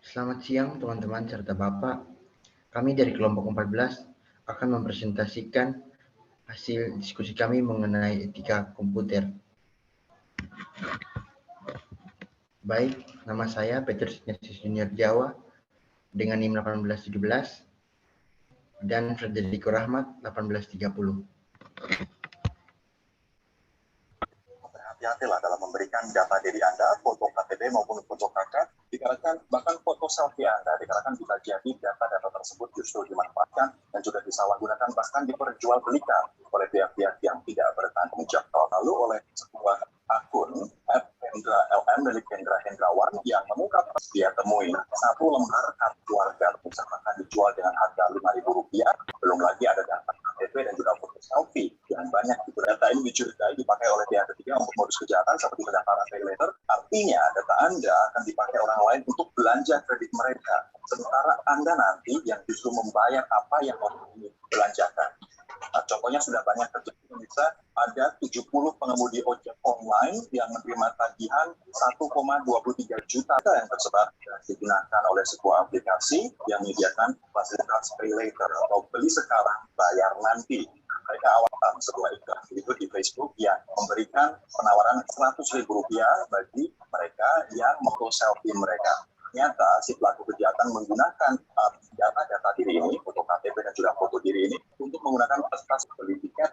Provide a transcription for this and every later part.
Selamat siang teman-teman serta Bapak. Kami dari kelompok 14 akan mempresentasikan hasil diskusi kami mengenai etika komputer. Baik, nama saya Petrus Ignatius Junior Jawa dengan NIM 1817 dan Frederico Rahmat 1830. Hati-hatilah dalam memberikan data diri Anda, foto KTP maupun foto KK, dikarenakan bahkan foto selfie Anda, dikarenakan bisa jadi data-data tersebut justru dimanfaatkan dan juga disalahgunakan, bahkan diperjualbelikan oleh pihak-pihak yang tidak bertanggung jawab. Lalu oleh sebuah akun Hendra LM milik Hendra Hendrawan yang mengungkap dia temui satu lembar kartu keluarga akan dijual dengan harga Rp5.000. Belum lagi ada data KTP dan juga foto selfie yang banyak. Data ini dicurigai dipakai oleh pihak ketiga untuk modus kejahatan seperti pendaftaran pay later. Artinya data Anda akan dipakai orang lain untuk belanja kredit mereka, sementara Anda nanti yang justru membayar apa yang orang ini belanjakan. Nah, contohnya sudah banyak terjadi, bisa ada 70 pengemudi ojek online yang menerima tagihan 1,23 juta yang tersebar dan digunakan oleh sebuah aplikasi yang menyediakan fasilitas pay later atau beli sekarang bayar nanti. Mereka awalnya sebuah iklan itu di Facebook yang memberikan penawaran Rp100.000 bagi mereka yang mau selfie mereka. Ternyata si pelaku kejahatan menggunakan data-data diri ini, foto KTP dan juga foto diri ini, untuk menggunakan fasilitas beli tiket,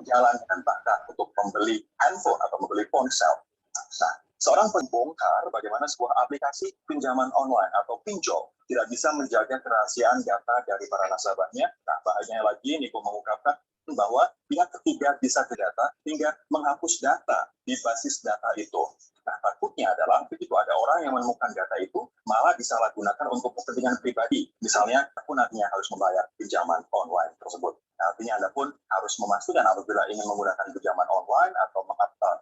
jalan, dan bahkan untuk membeli handphone atau membeli ponsel. Nah, seorang pembongkar bagaimana sebuah aplikasi pinjaman online atau pinjol tidak bisa menjaga kerahasiaan data dari para nasabahnya. Nah, bahayanya lagi, Niko mengungkapkan bahwa pihak ketiga bisa ke data hingga menghapus data di basis data itu. Nah, takutnya adalah begitu ada orang yang menemukan data itu, malah disalahgunakan untuk kepentingan pribadi. Misalnya, aku nantinya harus membayar pinjaman online tersebut. Nah, artinya Anda pun harus memastikan apabila ingin menggunakan pinjaman online atau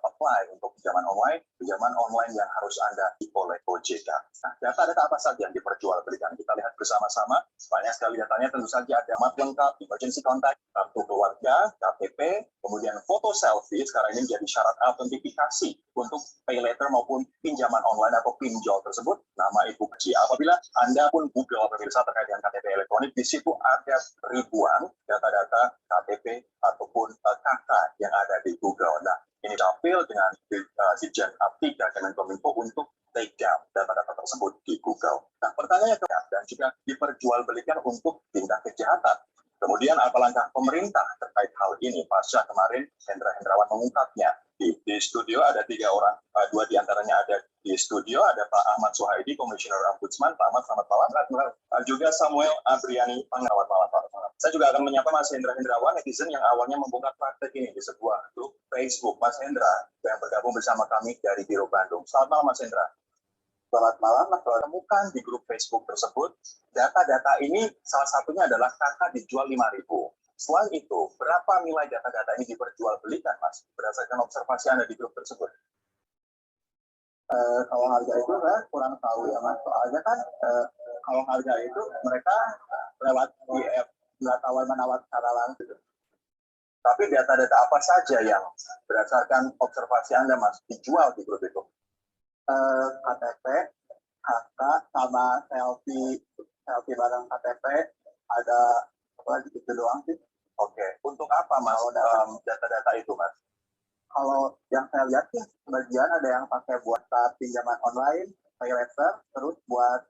apply untuk pinjaman online yang harus Anda oleh OJK. Nah, data-data apa saja yang diperjualbelikan? Kita lihat bersama-sama. Banyak sekali datanya, tentu saja ada alamat lengkap, emergency contact, kartu keluarga, KTP, kemudian foto selfie. Sekarang ini menjadi syarat autentifikasi untuk pay later maupun pinjaman online atau pinjol tersebut. Nama ibu kecil. Apabila Anda pun Google pemirsa terkait dengan KTP elektronik, di situ ada ribuan data-data KTP ataupun KK yang ada di Google. Nah, ini dapil dengan Ditjen Aptika Kemenkominfo untuk take down data-data tersebut di Google. Nah, pertanyaannya dan juga diperjualbelikan untuk tindak kejahatan. Kemudian apa langkah pemerintah terkait hal ini? Pasca kemarin Hendra Hendrawan mengungkapnya. Di studio ada 3 orang, 2 diantaranya ada di studio, ada Pak Ahmad Suhaidi, Komisioner Ombudsman. Pak Ahmad, selamat malam. Juga Samuel Adriani, pengamat malam. Saya juga akan menyapa Mas Hendra Hendrawan, netizen yang awalnya membongkar praktek ini di sebuah grup Facebook. Mas Hendra, yang bergabung bersama kami dari Biro Bandung. Selamat malam, Mas Hendra. Selamat malam, Mas. Temukan di grup Facebook tersebut, data-data ini salah satunya adalah kakak dijual 5.000. Selain itu, berapa nilai data-data ini diperjualbelikan, Mas? Berdasarkan observasi Anda di grup tersebut. Kalau harga itu saya kurang tahu ya, Mas. Soalnya kan kalau harga itu mereka lewat tawar-menawar secara langsung. Tapi data-data apa saja yang berdasarkan observasi Anda, Mas, dijual di grup itu? KTP, KK, sama selfie bareng KTP, ada apa gitu doang sih. Oke, untuk apa Mas data-data itu, Mas? Kalau yang saya lihat sih, sebagian ada yang pakai buat pinjaman online, pay later, terus buat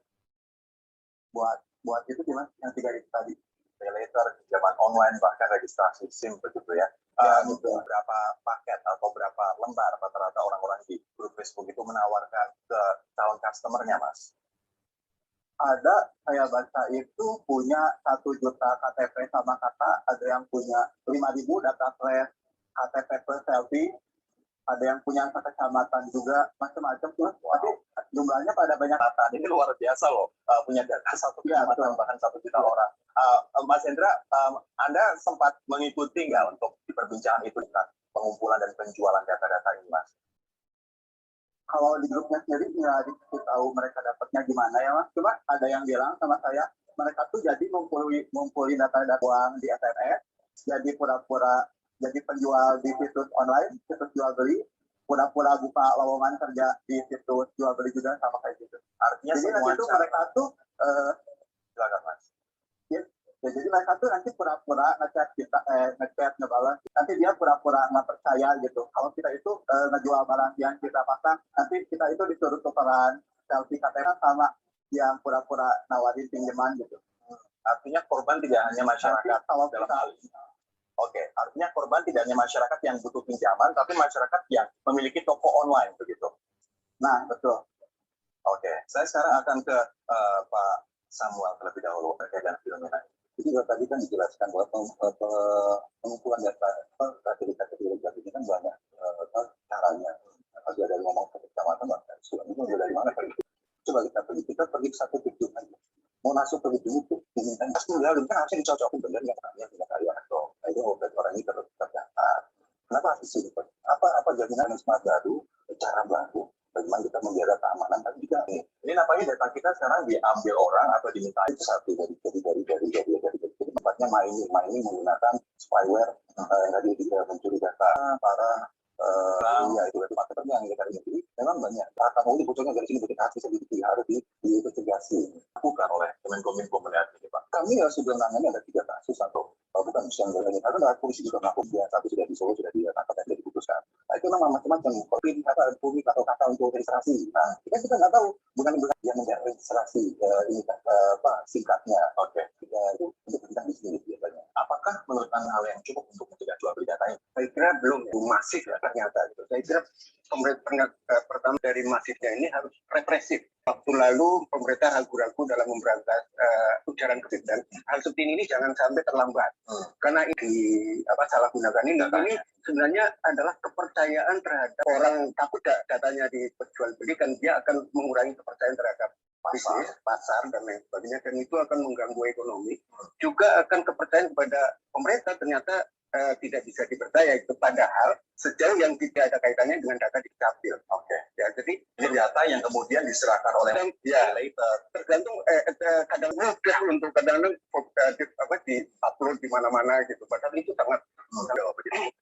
itu gimana? Yang 3 itu tadi. Pay later, pinjaman online, bahkan registrasi SIM begitu ya. Berapa paket atau berapa lembar rata-rata orang-orang di grup Facebook itu menawarkan ke calon customer-nya, Mas? Ada, saya baca itu punya 1 juta KTP sama kakak, ada yang punya 5.000 data flash KTP per selfie, ada yang punya kecamatan juga, macam-macam. Tapi jumlahnya pada banyak data. Ini luar biasa loh, punya data 1 kecamatan, bahkan 1 juta orang. Mas Hendra, Anda sempat mengikuti nggak untuk di perbincangan itu tentang pengumpulan dan penjualan data-data ini, Mas? Kalau di grupnya sendiri nggak tahu mereka dapatnya gimana ya, Mas. Cuma ada yang bilang sama saya, mereka tuh jadi ngumpulin data-data uang di SMS, jadi pura-pura jadi penjual di situs online, situs jual beli, pura-pura buka lowongan kerja di situs jual beli juga, sama kayak gitu. Artinya Jadi semua nanti itu mereka tuh silakan Mas. ya, jadi mereka tuh nanti pura-pura ngechat kita, ngechat ngebalas, nanti dia pura-pura nggak percaya gitu. Kalau kita itu ngejual barang yang kita pasang, nanti kita itu disuruh tukeran selfie KTP sama yang pura-pura nawarin pinjaman gitu. Artinya korban tidak hanya masyarakat Nanti kalau dalam kita hal ini. Oke, artinya korban tidak hanya masyarakat yang butuh pinjaman, tapi masyarakat yang memiliki toko online begitu. nah betul. Oke, saya sekarang akan ke Pak Samuel terlebih dahulu terkait dengan fenomena ini. Jadi tadi kan dijelaskan bahwa pengumpulan data kategori ini kan banyak caranya. Kalau dia dari ngomong ke kecamatan, itu dari mana pergi? Coba kita pergi ke satu titik aja. Mau masuk ke titik itu, diminta pasti kan harusnya dicocokin benar nggak karya tidak karya atau itu orang ini terdaftar. Kenapa harus disini? Apa jaminan smart baru, cara baru? Bagaimana kita menjaga keamanan tadi juga ini nampaknya data kita sekarang diambil orang atau diminta itu satu dari tempatnya mining menggunakan spyware yang tadi juga mencuri data para ya itu dari marketer yang kita ini memang banyak akan bocornya dari sini begitu hasil sedikit harus diinvestigasi bukan oleh Kemenkominfo melihat ini Pak. kami ya sudah nangani ada 3 kasus atau bukan yang berani karena polisi juga melakukan dia satu sudah di Solo sudah ditangkap dan sudah diputuskan. Nah itu memang macam-macam kopi publik atau kata untuk registrasi. Nah kita nggak tahu bukan yang menjadi registrasi ini singkatnya. Oke. Itu untuk kita di sini biasanya. Apakah menurut Anda hal yang cukup untuk mencegah jual beli data ini? Saya kira belum masif ya ternyata. Gitu. Saya kira pemerintah pertama dari masifnya ini harus represif. Waktu lalu pemerintah ragu-ragu dalam memberantas ujaran kebencian dan hal seperti ini jangan sampai terlambat. Karena ini salah gunakan ini sebenarnya adalah kepercayaan terhadap orang takut datanya diperjualbelikan, dia akan mengurangi kepercayaan terhadap bisnis, pasar dan lain sebagainya, dan itu akan mengganggu ekonomi. Juga akan kepercayaan kepada pemerintah ternyata tidak bisa dipercaya itu padahal sejauh yang tidak ada kaitannya dengan data di dukcapil. Oke. Ya, jadi ini data yang kemudian diserahkan oleh tergantung kadang mudah untuk kadang-kadang di-upload di mana-mana gitu. Padahal itu sangat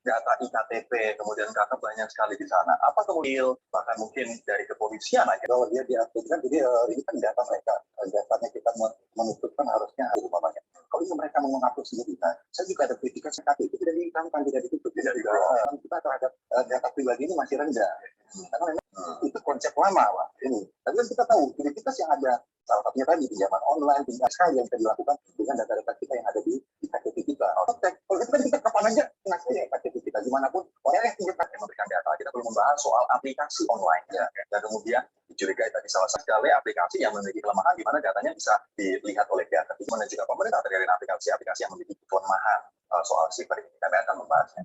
data iktp kemudian kakak banyak sekali di sana. Apa kemudian bahkan mungkin dari kepolisian aja kalau dia diupload kan jadi ini kan data mereka. Datanya kita menutupkan harusnya umpamanya. Kalau ini mereka mau menghapus sendiri, nah, saya juga ada kritikan sekali itu tidak dihilangkan, tidak ditutup, tidak dihilangkan. Kita terhadap data pribadi ini masih rendah. Karena memang itu konsep lama Pak. Ini. Tapi kita tahu identitas yang ada salah satunya tadi pinjaman online, pinjaman sekali yang bisa dilakukan dengan data-data kita yang ada di KTP kita. Kalau kita kapan aja ngasih ya KTP kita dimanapun orang yang memberikan data. Kita perlu membahas soal aplikasi online ya. Dan kemudian dicurigai tadi salah satu aplikasi yang memiliki kelemahan di mana datanya bisa dilihat oleh pihak ketiga dan juga pemerintah terkait aplikasi-aplikasi yang memiliki kelemahan soal siber ini. Kami akan membahasnya.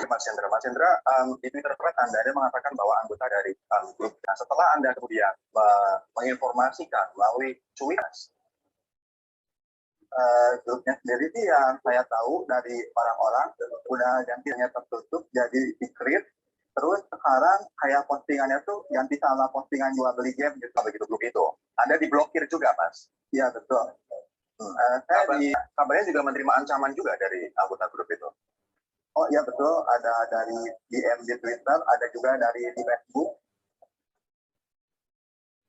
Mas Hendra, di Twitter thread Anda mengatakan bahwa anggota dari grup. Nah, setelah Anda kemudian menginformasikan melalui Twitter, grupnya sendiri sih yang saya tahu dari orang-orang udah gantinya tertutup jadi di-create. Terus sekarang kayak postingannya tuh ganti sama postingan jual beli game gitu. Begitu grup itu. Anda diblokir juga, Mas? Iya, betul. Kabarnya juga menerima ancaman juga dari anggota grup itu. Oh iya betul, ada dari DM di Twitter, ada juga dari di Facebook.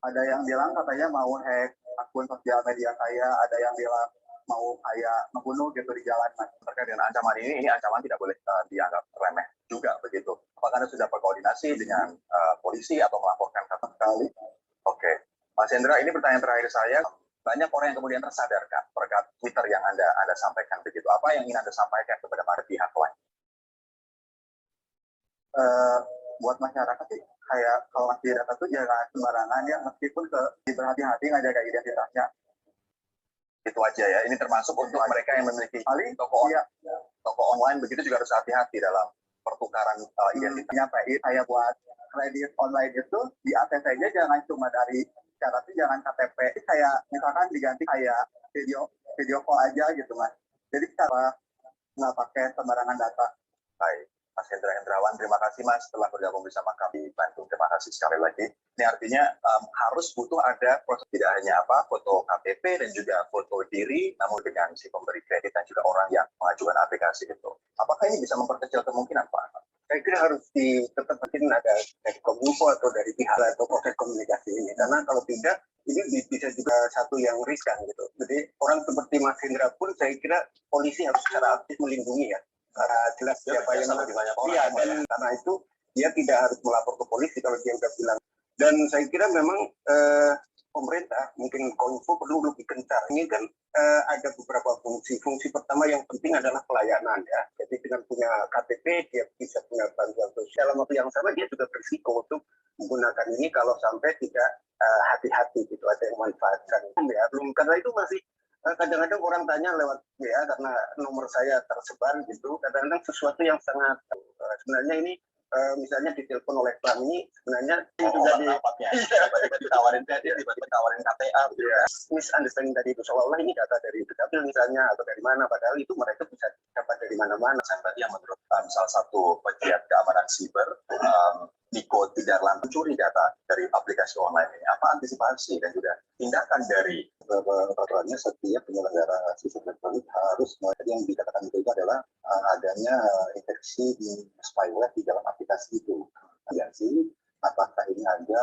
Ada yang bilang katanya mau hack akun sosial media saya, ada yang bilang mau kayak membunuh gitu di jalan. Mas. Terkait dengan ancaman ini ancaman tidak boleh dianggap remeh juga begitu. Apakah Anda sudah berkoordinasi dengan polisi atau melaporkan sama sekali? Oke. Mas Hendra, ini pertanyaan terakhir saya. Banyak orang yang kemudian tersadarkan berkat Twitter yang Anda sampaikan begitu. Apa yang ingin Anda sampaikan kepada para pihak lain? Buat masyarakat sih kayak kalau ngasih data tuh jangan sembarangan ya, meskipun berhati-hati ngejaga identitasnya. Itu aja ya. Ini termasuk untuk mereka yang memiliki toko online begitu juga harus hati-hati dalam pertukaran identitas. Nyampein kayak buat kredit online itu di ATP-nya jangan cuma dari syaratnya jangan KTP, kayak misalkan diganti kayak video call aja gitu Mas. Jadi cara nggak pakai sembarangan data. Baik. Mas Hendra Hendrawan, terima kasih Mas telah bergabung bersama kami di Bandung. Terima kasih sekali lagi. Ini artinya harus butuh ada proses tidak hanya foto KTP dan juga foto diri, namun dengan si pemberi kredit dan juga orang yang mengajukan aplikasi itu. Apakah ini bisa memperkecil kemungkinan Pak saya kira harus tetap mungkin ada dari Kominfo atau dari pihak atau proses komunikasi ini, karena kalau tidak ini bisa juga satu yang riskan gitu. Jadi orang seperti Mas Hendra pun saya kira polisi harus secara aktif melindungi ya, karena jelas siapa yang lebih banyak orang. Iya, dan karena itu dia tidak harus melapor ke polisi kalau dia udah bilang. Dan saya kira memang pemerintah mungkin Kominfo perlu lebih gencar. Ini kan ada beberapa fungsi. Fungsi pertama yang penting adalah pelayanan ya. Jadi dengan punya KTP dia bisa punya bantuan sosial. Dalam waktu yang sama dia juga berisiko untuk menggunakan ini kalau sampai tidak hati-hati gitu, ada yang memanfaatkan ya. Belum karena itu masih kadang-kadang orang tanya lewat ya karena nomor saya tersebar gitu. Kadang-kadang sesuatu yang sangat sebenarnya ini misalnya ditelepon oleh bank ini sebenarnya ditawarin KTA gitu ya. Misunderstanding tadi itu seolah-olah ini data dari Dukcapil misalnya atau dari mana, padahal itu mereka bisa dapat dari mana-mana. Tadi yang menurut salah satu pegiat keamanan siber, Niko tidak mencuri data dari aplikasi online ini. Apa antisipasi dan juga tindakan dari peraturannya setiap penyelenggara sistem elektronik harus, yang dikatakan itu adalah adanya infeksi spyware di dalam aplikasi itu. Ya sih, apakah ini ada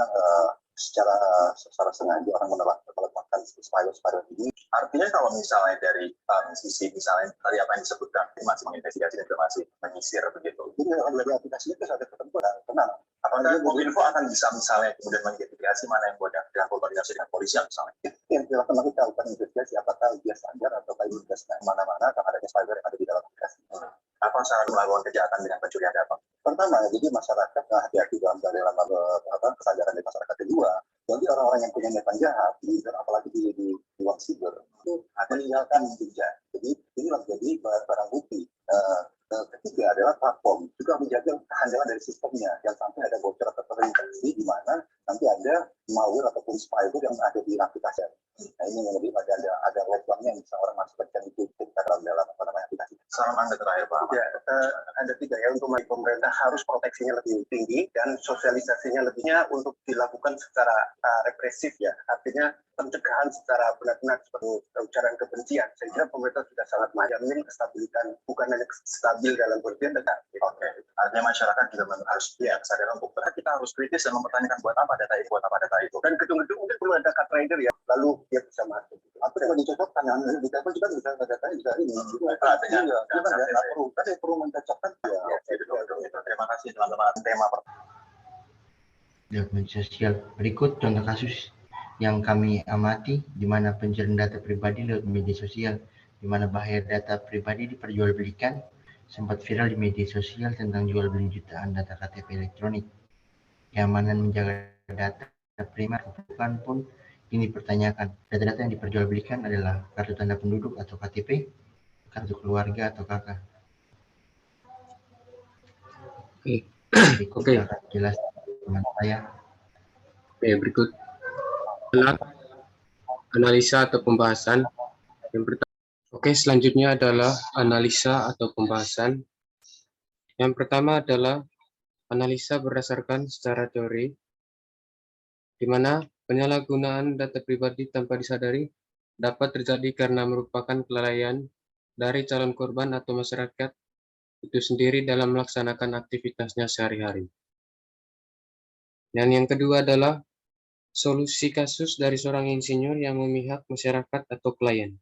secara sengaja orang meletakkan spyware ini? Artinya kalau misalnya dari sisi misalnya tadi apa yang disebutkan, masih menginvestigasi dan juga masih menyisir begitu. Jadi kalau dari aplikasinya itu ada tertentu tenang. Apakah Kominfo akan bisa misalnya kemudian mengidentifikasi mana yang bodang dengan koordinasi dengan polisi misalnya? Yang dilakukan lagi kita lakukan investigasi apakah dia sadar atau ini mana-mana karena ada spyware yang ada di dalam aplikasi. Apa syarat melakukan kejahatan dengan pencurian data? Pertama, jadi masyarakat hati-hati dalam kesadaran dari masyarakat. Kedua, bagi orang-orang yang punya niatan jahat, apalagi di ruang siber, itu meninggalkan jejak. Jadi inilah jadi barang bukti. Ketiga adalah platform juga menjaga kehandalan dari sistemnya, yang sampai ada bocor atau terinfeksi di mana nanti ada malware ataupun spyware yang ada di aplikasi. Nah ini yang lebih ada website yang bisa orang masukkan itu dalam aplikasi. Salam Anda terakhir Pak. Ya, ada tiga ya, untuk pemerintah harus proteksinya lebih tinggi dan sosialisasinya lebihnya untuk dilakukan secara represif ya, artinya pencegahan secara benar-benar seperti ujaran kebencian. Saya kira pemerintah sudah sangat menjamin kestabilitas, bukan hanya stabil dalam berpikir, tetapi artinya masyarakat juga harus kesadaran untuk kita harus kritis dan mempertanyakan buat apa data itu. Dan gedung-gedung mungkin perlu ada cut rider ya, lalu dia bisa masuk. Apa yang dicocokkan? Di telepon juga bisa datanya bisa ini. Perlu mencocokkan. Terima kasih teman-teman. Tema Dokumen sosial. Berikut contoh kasus yang kami amati, di mana pencurian data pribadi lewat media sosial, di mana bahaya data pribadi diperjualbelikan, sempat viral di media sosial tentang jual beli jutaan data KTP elektronik. Keamanan menjaga data primer kebutuhan pun ini dipertanyakan. Data-data yang diperjualbelikan adalah kartu tanda penduduk atau KTP, kartu keluarga atau KK. Berikut akan jelas teman saya. Berikut analisa atau pembahasan yang pertama. Selanjutnya adalah analisa atau pembahasan. Yang pertama adalah analisa berdasarkan secara teori, di mana penyalahgunaan data pribadi tanpa disadari dapat terjadi karena merupakan kelalaian dari calon korban atau masyarakat itu sendiri dalam melaksanakan aktivitasnya sehari-hari. Dan yang kedua adalah solusi kasus dari seorang insinyur yang memihak masyarakat atau klien.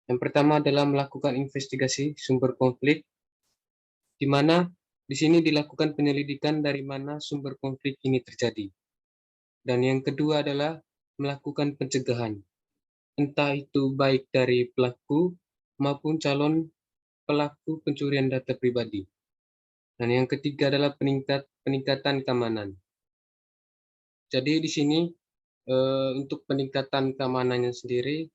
Yang pertama adalah melakukan investigasi sumber konflik, di mana di sini dilakukan penyelidikan dari mana sumber konflik ini terjadi. Dan yang kedua adalah melakukan pencegahan, entah itu baik dari pelaku maupun calon pelaku pencurian data pribadi. Dan yang ketiga adalah peningkatan keamanan. Jadi di sini untuk peningkatan keamanannya sendiri,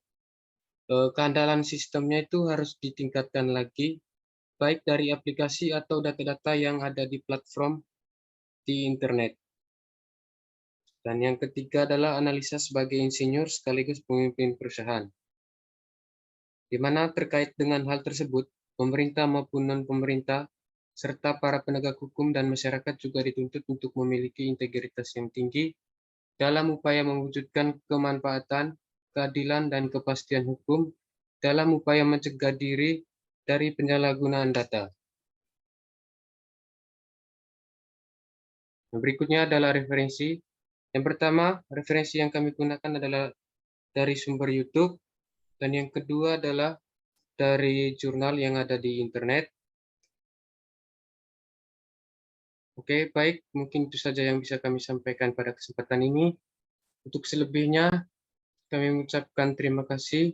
keandalan sistemnya itu harus ditingkatkan lagi, baik dari aplikasi atau data-data yang ada di platform di internet. Dan yang ketiga adalah analisa sebagai insinyur sekaligus pemimpin perusahaan. Di mana terkait dengan hal tersebut, pemerintah maupun non-pemerintah, serta para penegak hukum dan masyarakat juga dituntut untuk memiliki integritas yang tinggi dalam upaya mewujudkan kemanfaatan, keadilan, dan kepastian hukum dalam upaya mencegah diri dari penyalahgunaan data. Yang berikutnya adalah referensi. Yang pertama, referensi yang kami gunakan adalah dari sumber YouTube, dan yang kedua adalah dari jurnal yang ada di internet. Oke, baik, mungkin itu saja yang bisa kami sampaikan pada kesempatan ini. Untuk selebihnya, kami mengucapkan terima kasih